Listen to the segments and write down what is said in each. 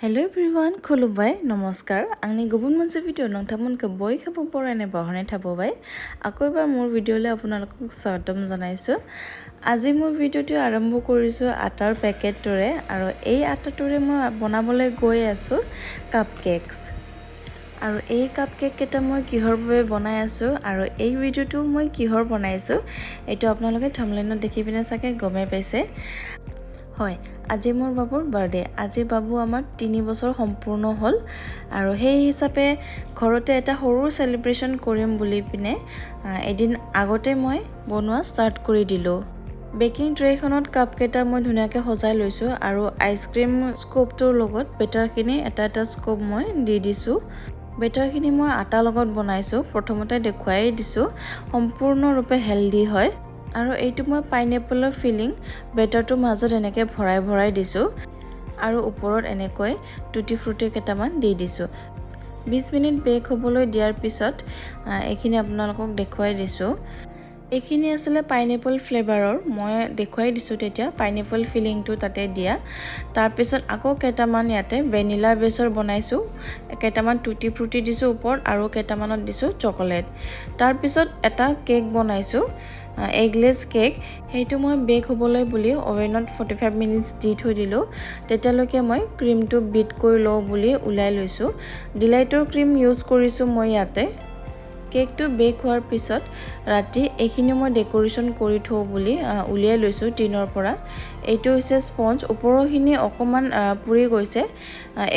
Hello everyone, khulubai, namaskar. Angni gubun manse video nongthamon ke boy khabo porane bahane thabo bai. Ako ebar mor video le apunalok swagotom janaisu. Aji mor video tu arambho korisu atar packet tore aro ei atar tore moi banabole goi asu cupcakes. আৰু এই cupcake কেটা মই কিহৰ বাবে বনাই আছো আৰু এই ভিডিওটো মই কিহৰ বনাইছো এটো আপোনালোকে থাম্বনেইলত দেখি পিনে চাগে গমে পাইছে হয় আজি মোৰ বাবুৰ বাৰ্থডে আজি বাবু আমাৰ 3 বছৰ সম্পূৰ্ণ হ'ল আৰু সেই হিচাপে ঘৰতে এটা সৰু সেলিব্ৰেচন কৰিম বুলি পিনে এদিন আগতে মই বনোৱা ষ্টাৰ্ট কৰি দিলো বেকিং ট্ৰেখনত কাপকেটা মই ধুনিয়াকে সজাই লৈছো আৰু আইসক্ৰীম স্কোপটোৰ লগত বেটাৰখিনি এটা স্কোপ মই দি দিছো বেটাৰখিনি মই আটা লগত বনাইছো প্ৰথমতে দেখুৱাই দিছো সম্পূৰ্ণ ৰূপে হেলদি হয় আৰু এইটো মই পাইনাপলৰ ফিলিং বেটাৰটো মাজত এনেকে ভৰাই দিছো আৰু ওপৰত এনেকৈ টুটি ফ্ৰুটি কেটামান দি দিছো 20 মিনিট বেক হ'বলৈ দিয়াৰ পিছত এইখিনি আপোনালোকক দেখুৱাই দিছো এইখিনি আসলে পাইনাপল ফ্লেভাৰৰ মই দেখুৱাই দিছো তেতিয়া পাইনাপল ফিলিংটো তাতে দিয়া তাৰ পিছত আকৌ কেটামান ইয়াতে ভ্যানিলা বেছৰ বনাইছো কেটামান টুটি ফ্ৰুটি দিছো ওপৰত আৰু কেটামানত দিছো চকলেট তাৰ পিছত এটা কেক বনাইছো এগলেছ কেক হেইটো মই বেক হ'বলৈ বুলি ওভেনত 45 মিনিটস দি থৈ দিলো তেতিয়ালৈকে মই ক্ৰীমটো বিট কৰি লও বুলি উলাই লৈছো ডিলাইটৰ ক্ৰীম ইউজ কৰিছো মই ইয়াতে কেকটো বেক হোৱাৰ পিছত ৰাতি এইখিনি মই ডেকোৰেচন কৰি থও বুলি উলিয়াই লৈছো টিনৰ পৰা এইটো হৈছে স্পঞ্জ ওপৰখিনি অকমান পুৰি গৈছে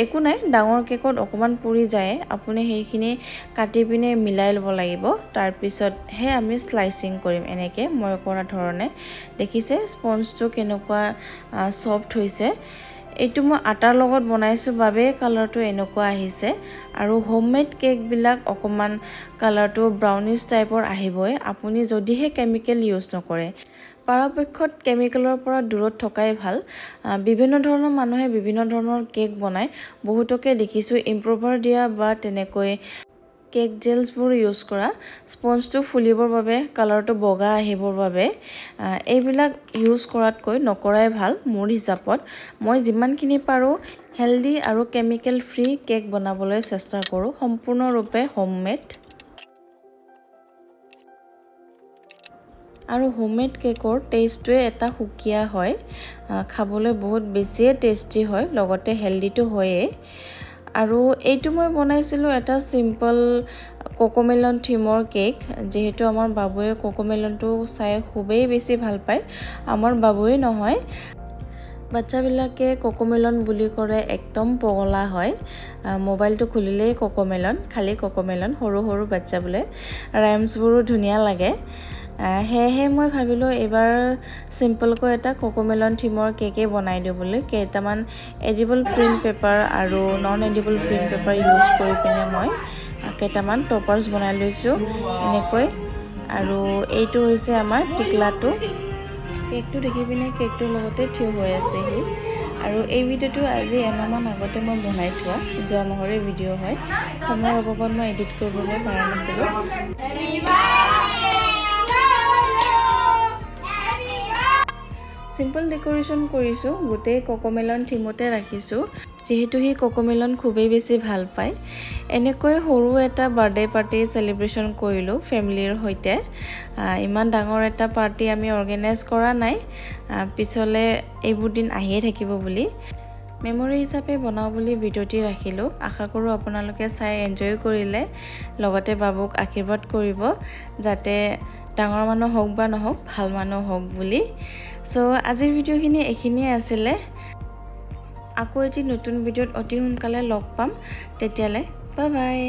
একো নাই ডাঙৰ কেকত অকমান পুৰি যায় আপুনি সেইখিনি কাটি পিনে মিলাই লব লাগিব তাৰ পিছত হে আমি স্লাইসিং কৰিম এনেকে মই কৰা ধৰণে দেখিছে স্পঞ্জটো কেনেকুৱা সফট হৈছে এইটো মই আটাৰ লগত বনাইছো বাবে কালাৰটো এনেকুৱা আহিছে আৰু হোমমেড কেক বিলাক অকমান কালাৰটো ব্ৰাউনিশ টাইপৰ আহিবই আপুনি যদিহে কেমিক্যাল ইউজ নকৰে পৰাপক্ষত কেমিক্যালৰ পৰা দূৰত থকাই ভাল বিভিন্ন ধৰণৰ মানুহে বিভিন্ন ধৰণৰ কেক বনায় বহুতকে দেখিছো ইমপ্ৰুভাৰ দিয়া বা তেনেকৈ কেক জেলছবোৰ ইউজ কৰা স্পঞ্জটো ফুলিবৰ বাবে কালাৰটো বগা আহিবৰ বাবে এইবিলাক ইউজ কৰাতকৈ নকৰাই ভাল মোৰ হিচাপত মই যিমানখিনি পাৰো হেলদি আৰু কেমিক্যাল ফ্ৰী কেক বনাবলৈ চেষ্টা কৰো সম্পূৰ্ণৰূপে হোমমেড আৰু হোমমেড কেকৰ টেষ্টটোৱে এটা হুকিয়া হয় খাবলৈ বহুত বেছি টেস্টি হয় লগতে হেলদিটো হয়ে আৰু এইটো মই বনাইছিলো এটা সিম্পল কোকোমেলন থিমৰ কেক যেহেতু আমাৰ বাবুয়ে কোকোমেলনটো চাই খুবেই বেছি ভাল পায় আমাৰ বাবুয়ে নহয় বাচ্চাবিলাকে কোকোমেলন বুলি কৰে একদম পগলা হয় মোবাইলটো খুলিলেই কোকোমেলন খালি কোকোমেলন সৰু সৰু বাচ্চা বলে ৰাইমছবোৰো ধুনিয়া লাগে হে মই ভাবিলো এবাৰ সিম্পল কো এটা কোকোমেলন থিমৰ কেকে বনাই দিও বুলি কেটামান এডিবল প্ৰিন্ট পেপাৰ আৰু non edible print paper use কৰি পিনে মই কেটামান টপাৰ্স বনাই লৈছো এনেকৈ আৰু এইটো হৈছে আমাৰ টিকলাটো কেকটো দেখি পিনে কেকটোৰ লগতে থিয় হৈ আছে হি আৰু এই ভিডিওটো আজি এমাহমান আগতে মই বনাই থোৱা যোৱা মাহৰে ভিডিও হয় সময়ৰ অভাৱত মই এডিট কৰিবলৈ পৰা নাছিলো সিম্পল ডেকোৰেশন কৰিছো গোটেই কোকোমেলন থিমতে ৰাখিছো যেহেতু হি কোকোমেলন খুবেই বেছি ভাল পায় এনেকৈ সৰু এটা বাৰ্থডে পাৰ্টি সেলিব্ৰেচন কৰিলো ফ্যামিলিৰ হৈতে ইমান ডাঙৰ এটা পাৰ্টি আমি অৰ্গানাইজ কৰা নাই পিছলে এইবোৰ দিন আহিয়ে থাকিব বুলি মেমৰি হিচাপে বনাও বুলি ভিডিওটি ৰাখিলো আশা কৰো আপোনালোকে চাই এনজয় কৰিলে লগতে বাবুক আশীৰ্বাদ কৰিব যাতে ডাঙৰ মানুহ হওক বা নহওক ভাল মানুহ হওক বুলি সো আজিৰ ভিডিওখিনি এখিনিয়ে আছিল আকৌ এটি নতুন ভিডিওত অতি সোনকালে লগ পাম তেতিয়ালে বাই বাই